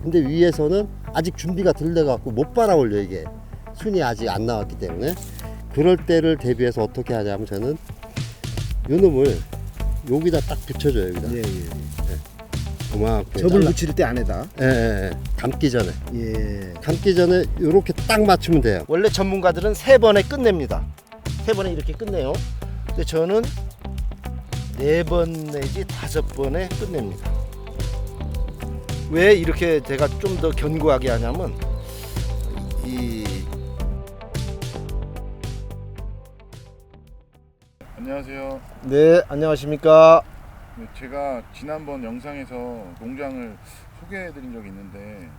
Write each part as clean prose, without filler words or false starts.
근데 위에서는 아직 준비가 덜 돼갖고 못 빨아 올려. 이게 순이 아직 안 나왔기 때문에. 그럴 때를 대비해서 어떻게 하냐면 저는 요 놈을 여기다 딱 붙여줘요. 여기다. 예. 그만큼 접을 붙일 때 안에다. 예. 감기 전에. 예. 감기 전에 이렇게 딱 맞추면 돼요. 원래 전문가들은 3번에 끝냅니다. 3번에 이렇게 끝내요. 근데 저는 4번 내지 5번에 끝냅니다. 왜 이렇게 제가 좀 더 견고하게 하냐면 안녕하세요. 네, 안녕하십니까. 네, 제가 지난번 영상에서 농장을 소개해드린 적이 있는데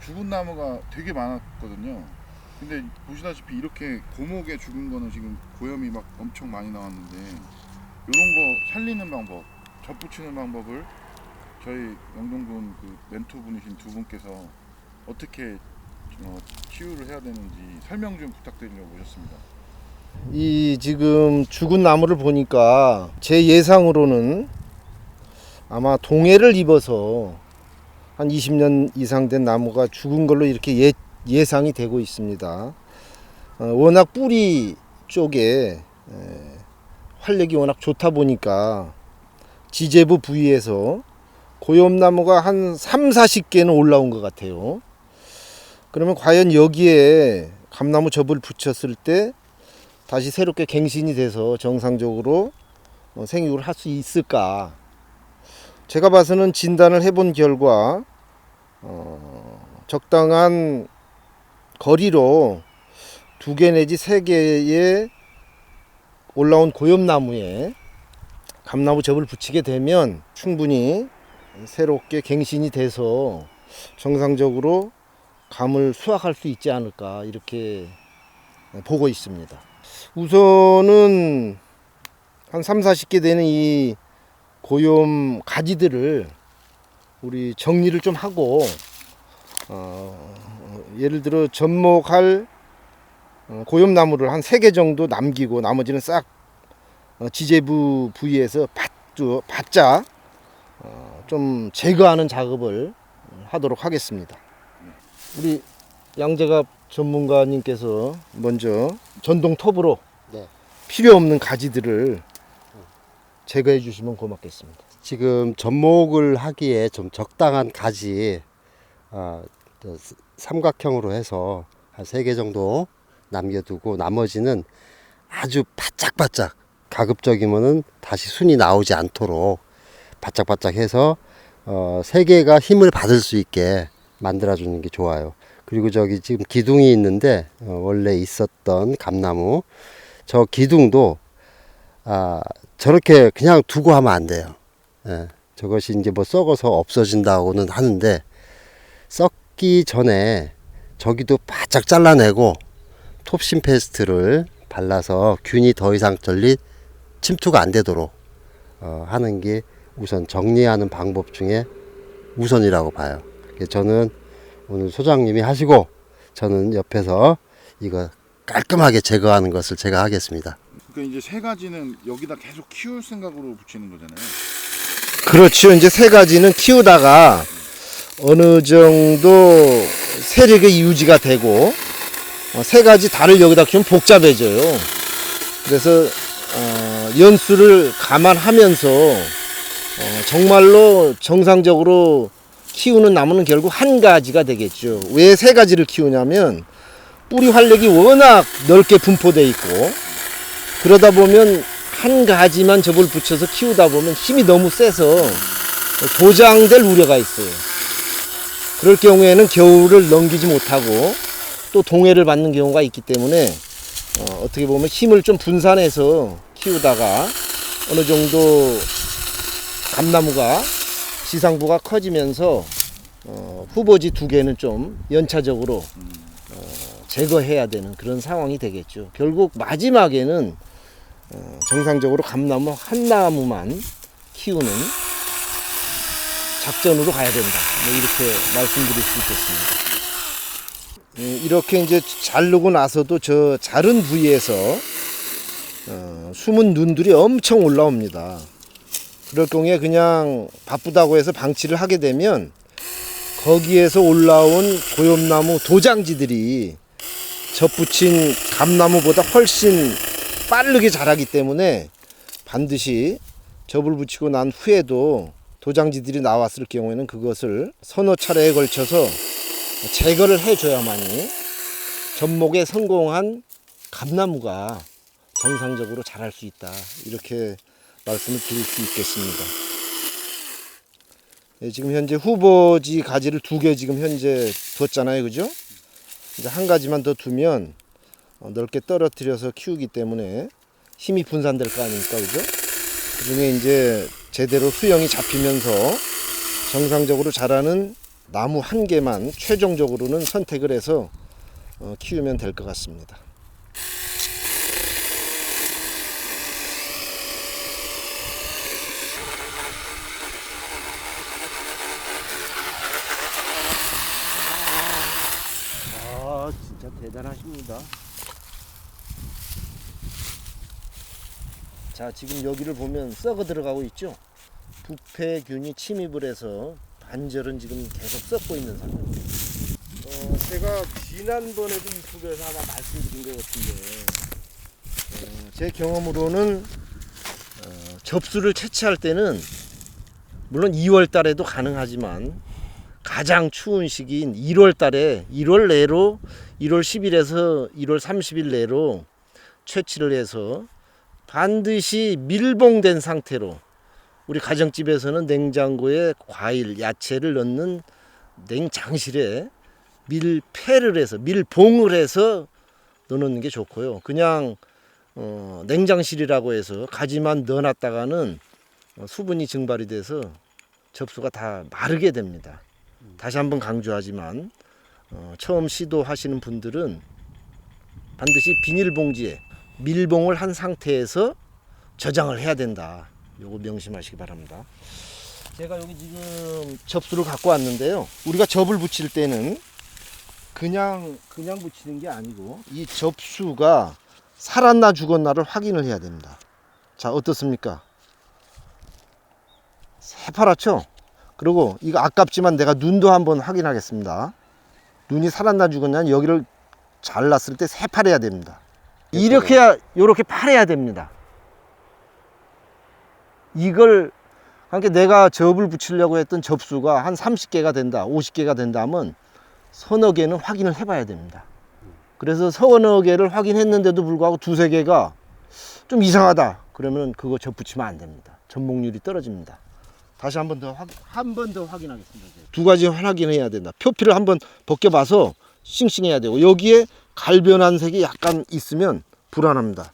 죽은 나무가 되게 많았거든요. 근데 보시다시피 이렇게 고목에 죽은 거는 지금 고염이 막 엄청 많이 나왔는데 이런 거 살리는 방법, 접붙이는 방법을 저희 영동군 그 멘토분이신 두 분께서 어떻게 치유를 해야 되는지 설명 좀 부탁드리려고 오셨습니다. 이 지금 죽은 나무를 보니까 제 예상으로는 아마 동해를 입어서 한 20년 이상 된 나무가 죽은 걸로 이렇게 예상이 되고 있습니다. 워낙 뿌리 쪽에 활력이 워낙 좋다 보니까 지제부 부위에서 고염나무가 한 30-40개는 올라온 것 같아요. 그러면 과연 여기에 감나무 접을 붙였을 때 다시 새롭게 갱신이 돼서 정상적으로 생육을 할 수 있을까? 제가 봐서는 진단을 해본 결과 적당한 거리로 2개 내지 3개의 올라온 고염나무에 감나무 접을 붙이게 되면 충분히 새롭게 갱신이 돼서 정상적으로 감을 수확할 수 있지 않을까 이렇게 보고 있습니다. 우선은 한 30-40개 되는 이 고염 가지들을 우리 정리를 좀 하고 예를 들어 접목할 고염나무를 한 3개 정도 남기고 나머지는 싹 지제부 부위에서 바짝 좀 제거하는 작업을 하도록 하겠습니다. 우리 양재갑 전문가님께서 먼저 전동 톱으로 네. 필요 필요 없는 가지들을 제거해 주시면 고맙겠습니다. 지금 접목을 하기에 좀 적당한 가지 삼각형으로 해서 한 3개 정도 남겨두고 나머지는 아주 바짝바짝 가급적이면은 다시 순이 나오지 않도록 바짝바짝 해서 3개가 힘을 받을 수 있게 만들어 주는 게 좋아요. 그리고 저기 지금 기둥이 있는데 원래 있었던 감나무 저 기둥도 저렇게 그냥 두고 하면 안 돼요. 예, 저것이 이제 뭐 썩어서 없어진다고는 하는데 썩기 전에 저기도 바짝 잘라내고 톱신 페스트를 발라서 균이 더 이상 침투가 안 되도록 하는 게 우선 정리하는 방법 중에 우선이라고 봐요. 저는 오늘 소장님이 하시고 저는 옆에서 이거 깔끔하게 제거하는 것을 제가 하겠습니다. 그러니까 이제 3가지는 여기다 계속 키울 생각으로 붙이는 거잖아요. 그렇죠. 이제 3가지는 키우다가 어느 정도 세력의 유지가 되고 3가지 달을 여기다 키우면 복잡해져요. 그래서 연수를 감안하면서 정말로 정상적으로 키우는 나무는 결국 한 가지가 되겠죠. 왜 3가지를 키우냐면 뿌리 활력이 워낙 넓게 분포되어 있고 그러다 보면 한 가지만 접을 붙여서 키우다 보면 힘이 너무 세서 조장될 우려가 있어요. 그럴 경우에는 겨울을 넘기지 못하고 또 동해를 받는 경우가 있기 때문에 어떻게 보면 힘을 좀 분산해서 키우다가 어느 정도 감나무가 지상부가 커지면서 후보지 2개는 좀 연차적으로 제거해야 되는 그런 상황이 되겠죠. 결국 마지막에는 정상적으로 감나무 한 나무만 키우는 작전으로 가야 된다. 뭐 이렇게 말씀드릴 수 있겠습니다. 이렇게 이제 자르고 나서도 저 자른 부위에서 숨은 눈들이 엄청 올라옵니다. 그럴 경우에 그냥 바쁘다고 해서 방치를 하게 되면 거기에서 올라온 고엽나무 도장지들이 접붙인 감나무보다 훨씬 빠르게 자라기 때문에 반드시 접을 붙이고 난 후에도 도장지들이 나왔을 경우에는 그것을 서너 차례에 걸쳐서 제거를 해줘야만이 접목에 성공한 감나무가 정상적으로 자랄 수 있다. 이렇게 말씀을 드릴 수 있겠습니다. 네, 지금 현재 후보지 가지를 2개 지금 현재 뒀잖아요. 그죠? 이제 한 가지만 더 두면 넓게 떨어뜨려서 키우기 때문에 힘이 분산될 거 아닙니까? 그죠? 그 중에 이제 제대로 수영이 잡히면서 정상적으로 자라는 나무 한 개만 최종적으로는 선택을 해서 키우면 될 것 같습니다. 아, 진짜 대단하십니다. 자, 지금 여기를 보면 썩어 들어가고 있죠? 부패균이 침입을 해서 반절은 지금 계속 썩고 있는 상태입니다. 제가 지난번에도 유튜브에서 아마 말씀드린 것 같은데, 제 경험으로는 접수를 채취할 때는 물론 2월 달에도 가능하지만 가장 추운 시기인 1월 달에 1월 내로 1월 10일에서 1월 30일 내로 채취를 해서 반드시 밀봉된 상태로 우리 가정집에서는 냉장고에 과일, 야채를 넣는 냉장실에 밀폐를 해서 밀봉을 해서 넣는 게 좋고요. 그냥 냉장실이라고 해서 가지만 넣어놨다가는 수분이 증발이 돼서 접수가 다 마르게 됩니다. 다시 한번 강조하지만 처음 시도하시는 분들은 반드시 비닐봉지에 밀봉을 한 상태에서 저장을 해야 된다. 요거 명심하시기 바랍니다. 제가 여기 지금 접수를 갖고 왔는데요. 우리가 접을 붙일 때는 그냥 붙이는 게 아니고 이 접수가 살았나 죽었나를 확인을 해야 됩니다. 자, 어떻습니까? 새파랗죠? 그리고 이거 아깝지만 내가 눈도 한번 확인하겠습니다. 눈이 살았나 죽었나 여기를 잘랐을 때 새파래야 됩니다. 이렇게 해야 이렇게 파래야 됩니다. 이걸 그러니까 내가 접을 붙이려고 했던 접수가 한 30개가 된다, 50개가 된다면 서너 개는 확인을 해봐야 됩니다. 그래서 서너 개를 확인했는데도 불구하고 2-3개가 좀 이상하다. 그러면 그거 접 붙이면 안 됩니다. 접목률이 떨어집니다. 다시 한 번 더 확인하겠습니다. 2가지 확인해야 된다. 표피를 한번 벗겨봐서 싱싱해야 되고 여기에 갈변한 색이 약간 있으면 불안합니다.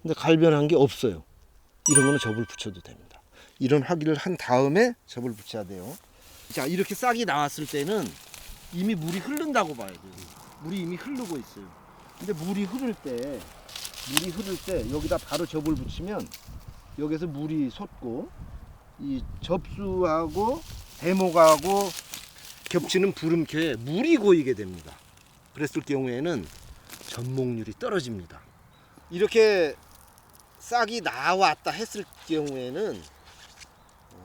근데 갈변한 게 없어요. 이런 거는 접을 붙여도 됩니다. 이런 확인을 한 다음에 접을 붙여야 돼요. 자, 이렇게 싹이 나왔을 때는 이미 물이 흐른다고 봐야 돼요. 물이 이미 흐르고 있어요. 근데 물이 흐를 때 여기다 바로 접을 붙이면 여기서 물이 솟고 이 접수하고 대목하고 겹치는 부름켜에 물이 고이게 됩니다. 그랬을 경우에는 접목률이 떨어집니다. 이렇게 싹이 나왔다 했을 경우에는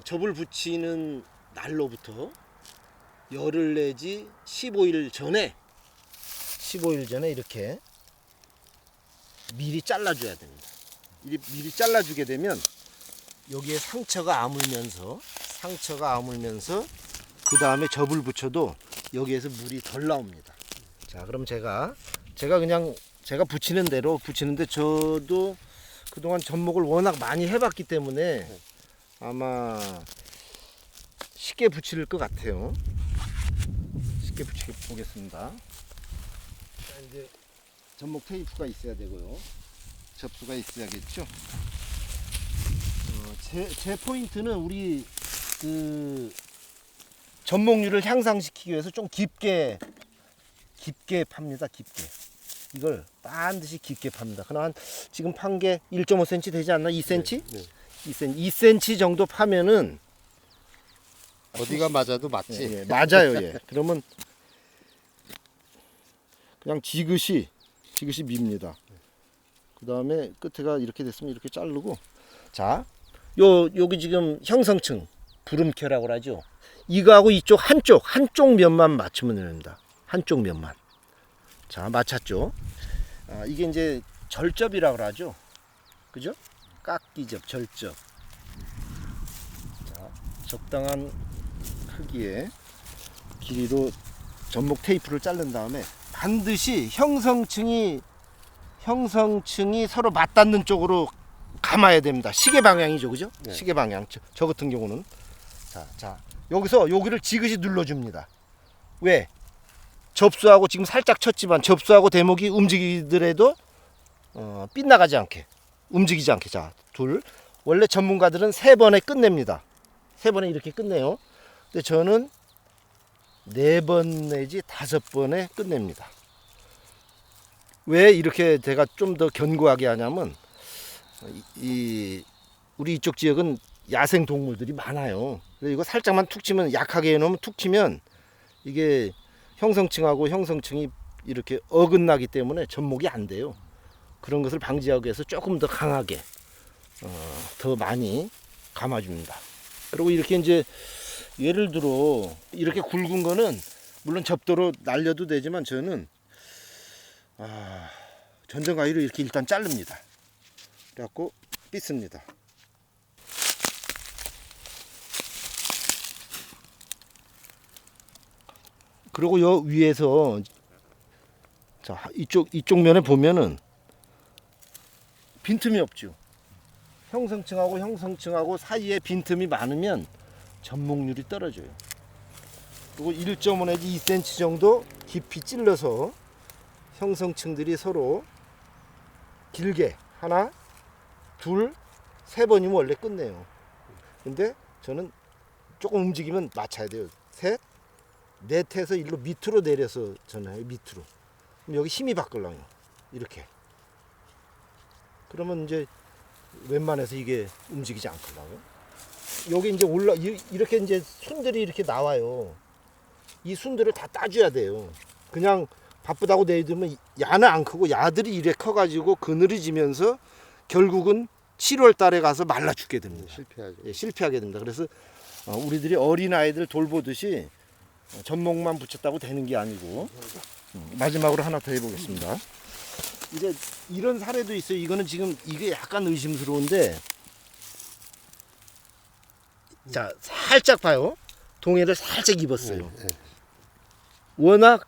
접을 붙이는 날로부터 열흘 내지 15일 전에 이렇게 미리 잘라줘야 됩니다. 미리 잘라주게 되면 여기에 상처가 아물면서 그 다음에 접을 붙여도 여기에서 물이 덜 나옵니다. 자, 그럼 제가 그냥 제가 붙이는 대로 붙이는데 저도 그동안 접목을 워낙 많이 해봤기 때문에 아마 쉽게 붙일 것 같아요. 쉽게 붙여 보겠습니다. 자, 이제 접목 테이프가 있어야 되고요. 접수가 있어야겠죠. 제 포인트는 우리 그 접목률을 향상시키기 위해서 좀 깊게 팝니다. 깊게. 이걸 반드시 깊게 팝니다. 그럼 지금 판 게 1.5cm 되지 않나? 2cm? 네. 2cm 정도 파면은 어디가 맞아도 맞지. 예, 맞아요. 예. 그러면 그냥 지그시 밉니다. 그 다음에 끝에가 이렇게 됐으면 이렇게 자르고, 자, 여기 지금 형성층 부름켜라고 하죠. 이거하고 이쪽 한쪽 면만 맞추면 됩니다. 한쪽 면만. 자, 맞췄죠. 이게 이제 절접이라고 하죠. 그죠? 깎기접, 절접. 자, 적당한 크기의 길이로 전목 테이프를 자른 다음에 반드시 형성층이 서로 맞닿는 쪽으로 감아야 됩니다. 시계 방향이죠, 그죠? 네. 시계 방향. 저 같은 경우는 자 여기서 여기를 지그시 눌러줍니다. 왜? 접수하고 지금 살짝 쳤지만 접수하고 대목이 움직이더라도 빗나가지 않게, 움직이지 않게. 자, 둘. 원래 전문가들은 3번에 끝냅니다. 3번에 이렇게 끝내요. 근데 저는 4번 내지 5번에 끝냅니다. 왜 이렇게 제가 좀 더 견고하게 하냐면 우리 이쪽 지역은 야생 동물들이 많아요. 그래서 이거 살짝만 툭 치면, 약하게 해놓으면 툭 치면 이게 형성층하고 형성층이 이렇게 어긋나기 때문에 접목이 안 돼요. 그런 것을 방지하기 위해서 조금 더 강하게 더 많이 감아줍니다. 그리고 이렇게 이제 예를 들어 이렇게 굵은 거는 물론 접도로 날려도 되지만 저는 전정가위로 이렇게 일단 자릅니다. 그래갖고 삐습니다. 그리고 요 위에서 자, 이쪽 면에 보면은 빈틈이 없죠. 형성층하고 형성층하고 사이에 빈틈이 많으면 접목률이 떨어져요. 그리고 1.5 내지 2cm 정도 깊이 찔러서 형성층들이 서로 길게 하나, 둘, 3번이면 원래 끝내요. 근데 저는 조금 움직이면 맞춰야 돼요. 셋, 넷에서 일로 밑으로 내려서 저는 해요. 밑으로. 그럼 여기 힘이 바뀌려요. 이렇게. 그러면 이제 웬만해서 이게 움직이지 않더라고요. 여기 이제 이렇게 이제 순들이 이렇게 나와요. 이 순들을 다 따줘야 돼요. 그냥 바쁘다고 내두면 야는 안 크고 야들이 이래 커가지고 그늘이 지면서 결국은 7월 달에 가서 말라 죽게 됩니다. 실패하죠. 예, 실패하게 됩니다. 그래서 우리들이 어린 아이들 돌보듯이 접목만 붙였다고 되는 게 아니고. 마지막으로 하나 더 해보겠습니다. 이제 이런 사례도 있어요. 이거는 지금 이게 약간 의심스러운데, 자, 살짝 봐요. 동해를 살짝 입었어요. 워낙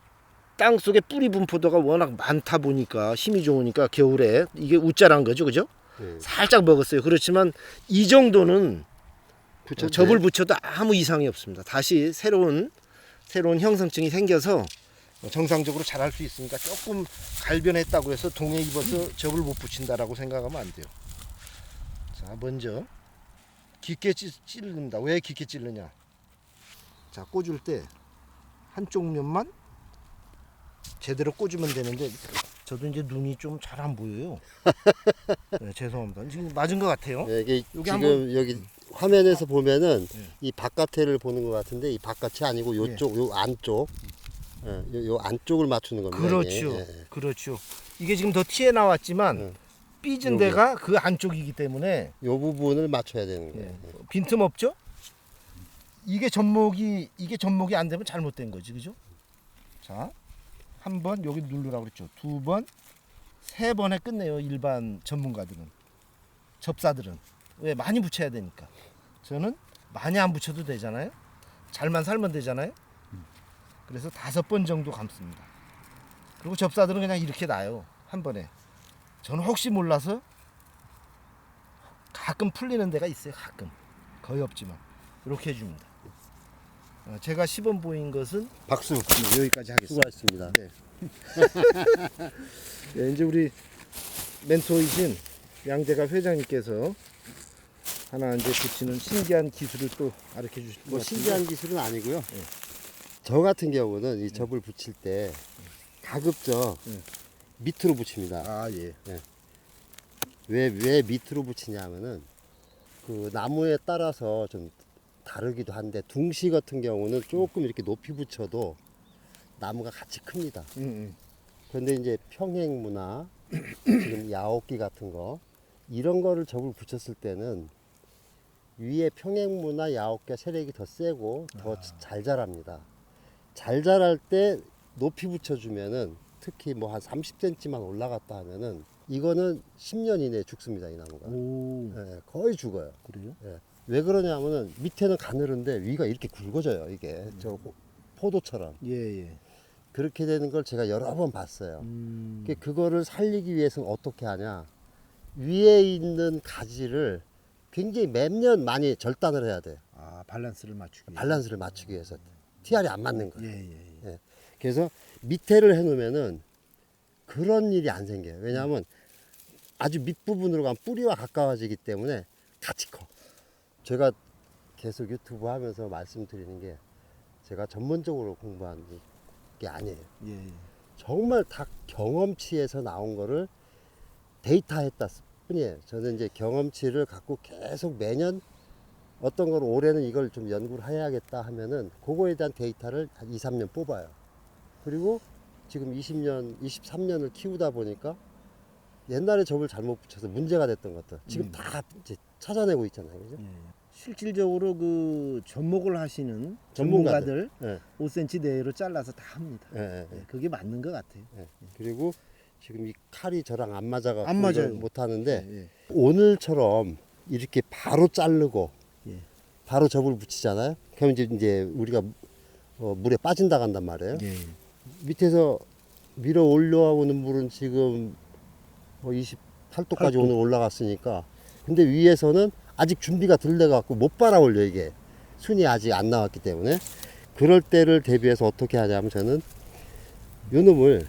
땅 속에 뿌리 분포도가 워낙 많다 보니까 힘이 좋으니까 겨울에 이게 우짜란 거죠, 그죠? 살짝 먹었어요. 그렇지만 이 정도는 접을 붙여도 아무 이상이 없습니다. 다시 새로운 형성층이 생겨서 정상적으로 자랄 수 있으니까, 조금 갈변했다고 해서 동해 입어서 접을 못 붙인다라고 생각하면 안 돼요. 자, 먼저 깊게 찌릅니다. 왜 깊게 찌르냐? 자, 꽂을 때 한쪽 면만 제대로 꽂으면 되는데, 저도 이제 눈이 좀 잘 안 보여요. 네, 죄송합니다. 지금 맞은 것 같아요. 네, 이게 여기 지금 한번- 여기 화면에서 보면은 네. 이 바깥에를 보는 것 같은데, 이 바깥이 아니고 요쪽, 요 안쪽, 요 안쪽을 맞추는 겁니다. 그렇죠. 이게. 그렇죠. 이게 지금 더 튀어 나왔지만 삐진 여기. 데가 그 안쪽이기 때문에 요 부분을 맞춰야 되는 거예요. 빈틈 없죠? 이게 접목이 안 되면 잘못된 거지, 그죠? 자, 한 번 여기 누르라고 그랬죠. 2번, 3번에 끝내요. 일반 전문가들은, 접사들은. 왜? 많이 붙여야 되니까. 저는 많이 안 붙여도 되잖아요. 잘만 살면 되잖아요. 그래서 5번 정도 감습니다. 그리고 접사들은 그냥 이렇게 놔요. 한 번에. 저는 혹시 몰라서 가끔 풀리는 데가 있어요. 가끔. 거의 없지만. 이렇게 해줍니다. 제가 시범 보인 것은 박수. 여기까지 하겠습니다. 수고하셨습니다. 네. 네, 이제 우리 멘토이신 양재가 회장님께서 하나 이제 붙이는 신기한 기술을 또 가르쳐 주실 것 뭐 같은데. 신기한 기술은 아니고요. 저 같은 경우는 이 접을 붙일 때 가급적 밑으로 붙입니다. 아, 예. 왜 밑으로 붙이냐면은 그 나무에 따라서 좀 다르기도 한데, 둥시 같은 경우는 조금 이렇게 높이 붙여도 나무가 같이 큽니다. 그런데 이제 평행무나 지금 9기 같은 거, 이런 거를 접을 붙였을 때는, 그 나무에 따라서 좀 다르기도 한데 둥시 같은 경우는 조금 이렇게 높이 붙여도 나무가 같이 큽니다. 그런데 이제 평행무나 지금 9기 같은 거, 이런 거를 접을 붙였을 때는, 그 나무에 따라서 좀 다르기도 한데 둥시 같은 경우는 조금 이렇게 높이 붙여도 나무가 같이 큽니다. 그런데 이제 평행무나 위에 평행무나 야옥계 세력이 더 세고 더 잘 자랍니다. 잘 자랄 때 높이 붙여주면은 특히 뭐 한 30cm만 올라갔다 하면은 이거는 10년 이내에 죽습니다. 이 나무가. 오, 예, 거의 죽어요. 그래요? 예. 왜 그러냐면은 밑에는 가늘은데 위가 이렇게 굵어져요. 이게 저 포도처럼. 예, 예. 그렇게 되는 걸 제가 여러 번 봤어요. 그거를 살리기 위해서는 어떻게 하냐? 위에 있는 가지를 굉장히 매년 많이 절단을 해야 돼. 아, 밸런스를 맞추기. 밸런스를 맞추기 위해서 TR이 안 맞는 거예요. 예, 예, 예. 예. 그래서 밑에를 해놓으면은 그런 일이 안 생겨요. 왜냐하면 아주 밑부분으로 가면 뿌리와 가까워지기 때문에 같이 커. 제가 계속 유튜브 하면서 말씀드리는 게 제가 전문적으로 공부한 게 아니에요. 예, 예. 정말 다 경험치에서 나온 거를 데이터했다 뿐이에요. 저는 이제 경험치를 갖고 계속 매년 어떤 걸 올해는 이걸 좀 연구를 해야겠다 하면은 그거에 대한 데이터를 한 2, 3년 뽑아요. 그리고 지금 20년, 23년을 키우다 보니까 옛날에 접을 잘못 붙여서 문제가 됐던 것들 지금 다 이제 찾아내고 있잖아요. 그죠? 예. 실질적으로 그 접목을 하시는 전문가들. 전문가들 예, 5cm 내로 잘라서 다 합니다. 예, 예, 예, 그게 맞는 것 같아요. 예. 그리고 지금 이 칼이 저랑 안 맞아가지고 안 맞아요. 못 하는데 예, 예. 오늘처럼 이렇게 바로 자르고 예. 바로 접을 붙이잖아요. 그럼 이제 우리가 물에 빠진다 간단 말이에요. 예, 예. 밑에서 밀어 올라오는 물은 지금 뭐 28도까지 8도. 오늘 올라갔으니까 근데 위에서는 아직 준비가 덜 돼갖고 못 빨아 올려 이게 순이 아직 안 나왔기 때문에 그럴 때를 대비해서 어떻게 하냐면 저는 요 놈을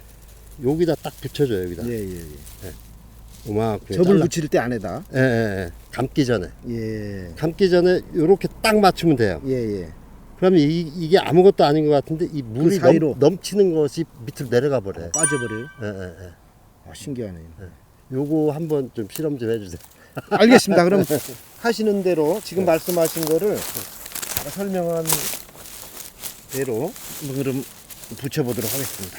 여기다 딱 붙여줘요. 여기다 예, 예, 예. 요만큼 접을 잘라. 붙일 때 안에다. 예, 예, 예. 감기 전에 예, 요렇게 딱 맞추면 돼요. 예, 예. 그러면 이게 아무것도 아닌 것 같은데 이 물이 사이로. 넘치는 것이 밑으로 내려가 버려요. 빠져버려요. 예, 예, 예. 아, 신기하네요. 요거 한번 좀 실험 좀 해주세요. 알겠습니다. 그럼 하시는 대로 지금 말씀하신 거를 제가 설명한 대로 그럼 붙여보도록 하겠습니다.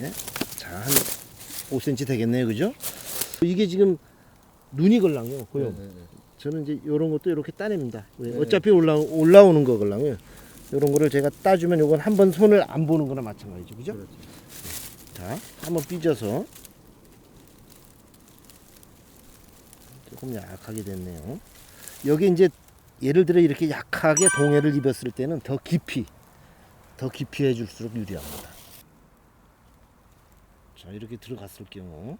예. 자, 한 5cm 되겠네요. 그죠? 이게 지금 눈이 걸랑요. 고요. 저는 이제 이런 것도 이렇게 따냅니다. 왜? 어차피 올라오는 거 걸랑요. 이런 거를 제가 따주면 이건 한번 손을 안 보는 거나 마찬가지죠. 그죠? 그렇죠. 자, 한번 삐져서 조금 약하게 됐네요. 여기 이제 예를 들어 이렇게 약하게 동해를 입었을 때는 더 깊이 해줄수록 유리합니다. 자, 이렇게 들어갔을 경우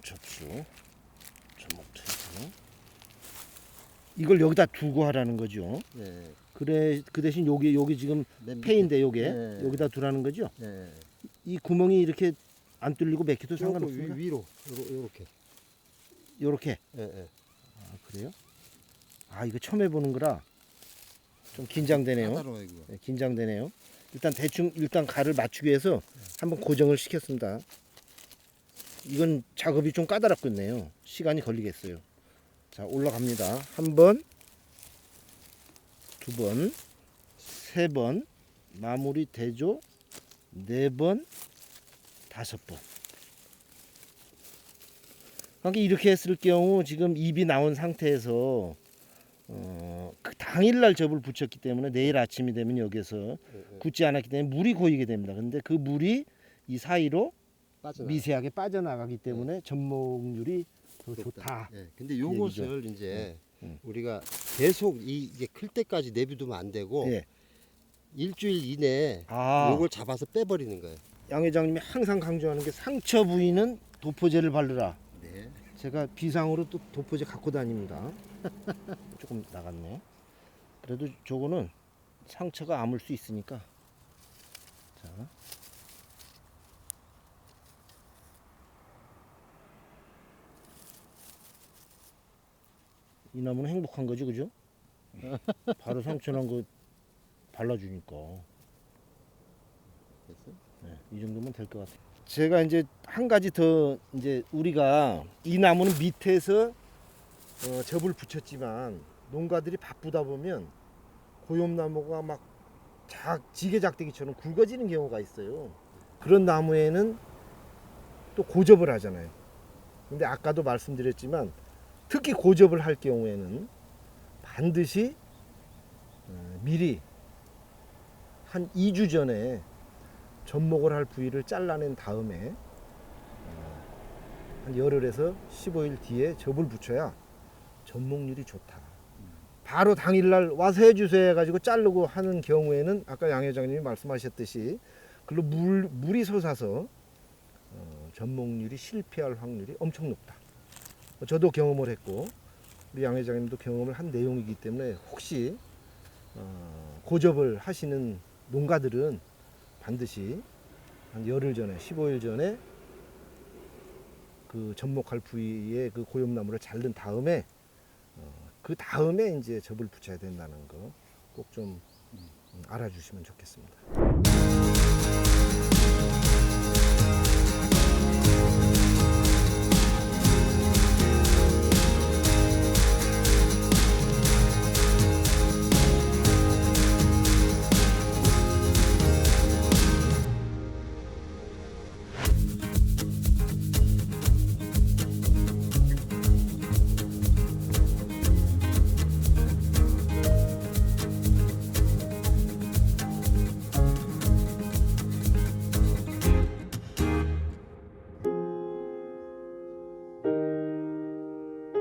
접수 접목 퇴소 이걸 여기다 두고 하라는 거죠. 예, 그래 그 대신 여기 지금 맨 밑에. 폐인데 요게 예. 여기다 두라는 거죠. 예. 이 구멍이 이렇게 안 뚫리고 맥혀도 조금 상관없습니다. 위로 요렇게. 요렇게. 예, 예. 아, 그래요? 아, 이거 처음 해보는 거라 좀 긴장되네요. 까다로워 이거. 네, 긴장되네요. 일단 갈을 맞추기 위해서 한번 고정을 시켰습니다. 이건 작업이 좀 까다롭겠네요. 시간이 걸리겠어요. 자, 올라갑니다. 한 번, 두 번, 세 번, 마무리 대조, 네 번, 다섯 번. 그러니까 이렇게 했을 경우 지금 잎이 나온 상태에서 그 당일날 접을 붙였기 때문에 내일 아침이 되면 여기서 굳지 않았기 때문에 물이 고이게 됩니다. 근데 그 물이 이 사이로 빠져나가요. 미세하게 빠져나가기 때문에 접목률이 더 좋다. 예. 근데 요것을 이제 음. 우리가 계속 이게 클 때까지 내비두면 안 되고 예. 일주일 이내에 아, 요걸 잡아서 빼버리는 거예요. 양 회장님이 항상 강조하는 게 상처 부위는 도포제를 바르라. 네. 제가 비상으로 또 도포제 갖고 다닙니다. 조금 나갔네. 그래도 저거는 상처가 아물 수 있으니까. 자. 이 나무는 행복한 거지, 그죠? 바로 상처난 거 발라주니까. 됐어요? 네, 이 정도면 될 것 같아요. 제가 이제 한 가지 더 이제 우리가 이 나무는 밑에서 접을 붙였지만 농가들이 바쁘다 보면 고염나무가 막 지게작대기처럼 굵어지는 경우가 있어요. 그런 나무에는 또 고접을 하잖아요. 근데 아까도 말씀드렸지만 특히 고접을 할 경우에는 반드시 미리 한 2주 전에 접목을 할 부위를 잘라낸 다음에 한 열흘에서 15일 뒤에 접을 붙여야 접목률이 좋다. 바로 당일날 와서 해주세요 해가지고 자르고 하는 경우에는 아까 양 회장님이 말씀하셨듯이 글로 물이 솟아서 접목률이 실패할 확률이 엄청 높다. 저도 경험을 했고 우리 양 회장님도 경험을 한 내용이기 때문에 혹시 고접을 하시는 농가들은 반드시 한 열흘 전에 15일 전에 그 접목할 부위에 그 고엽나무를 자른 다음에 그 다음에 이제 접을 붙여야 된다는 거 꼭 좀 알아주시면 좋겠습니다.